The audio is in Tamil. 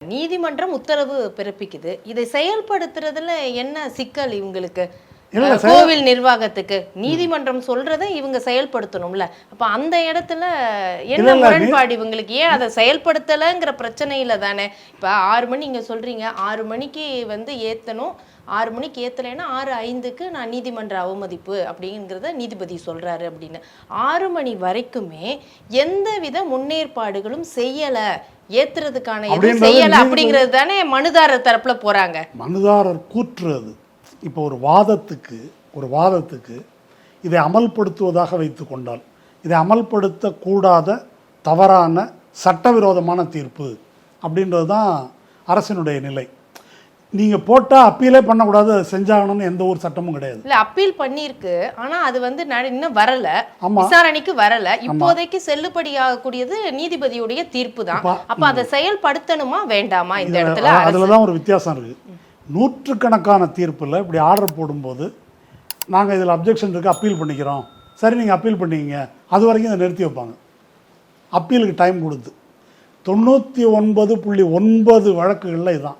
நீதிமன்றம் உத்தரவு பிறப்பிக்குது. இதை செயல்படுத்துறதுல என்ன சிக்கல் இவங்களுக்கு? இல்ல கோவில் நிர்வாகத்துக்கு நீதிமன்றம் சொல்றதை இவங்க செயல்படுத்தணும்ல. அப்ப அந்த இடத்துல என்ன முரண்பாடு இவங்களுக்கு? ஏன் அதை செயல்படுத்தலைங்கிற பிரச்சனையில தானே. இப்ப 6 மணி நீங்க சொல்றீங்க, 6 மணிக்கு ஏத்தணும், 6 மணிக்கு ஏத்தலைன்னா 6:05க்கு நான் நீதிமன்ற அவமதிப்பு அப்படிங்கிறத நீதிபதி சொல்றாரு அப்படின்னு. 6 மணி வரைக்குமே எந்தவித முன்னேற்பாடுகளும் செய்யல, ஏத்துறதுக்கான எதுவும் செய்யல அப்படிங்கிறது தானே மனுதாரர் தரப்புல போறாங்க. மனுதாரர் கூற்று அது. இப்போ ஒரு வாதத்துக்கு இதை அமல்படுத்துவதாக வைத்து கொண்டால், இதை அமல்படுத்தக்கூடாத தவறான சட்டவிரோதமான தீர்ப்பு அப்படின்றது தான் அரசினுடைய நிலை. நீங்கள் போட்டால் அப்பீலே பண்ணக்கூடாது, அதை செஞ்சாகணும்னு எந்த ஒரு சட்டமும் கிடையாது. இல்லை, அப்பீல் பண்ணியிருக்கு, ஆனால் அது இன்னும் வரல, விசாரணைக்கு வரல. இப்போதைக்கு செல்லுபடியாகக்கூடியது நீதிபதியுடைய தீர்ப்பு தான். அப்போ அதை செயல்படுத்தணுமா வேண்டாமா இந்த இடத்துல? அதில் தான் ஒரு வித்தியாசம் இருக்குது. நூற்றுக்கணக்கான தீர்ப்பில் இப்படி ஆர்டர் போடும்போது நாங்கள் இதில் அப்ஜெக்ஷன் இருக்குது, அப்பீல் பண்ணிக்கிறோம், சரி நீங்கள் அப்பீல் பண்ணிக்கிங்க, அது வரைக்கும் இதை நிறுத்தி வைப்பாங்க. அப்பீலுக்கு டைம் கொடுத்து 99.9 வழக்குகளில் இதுதான்.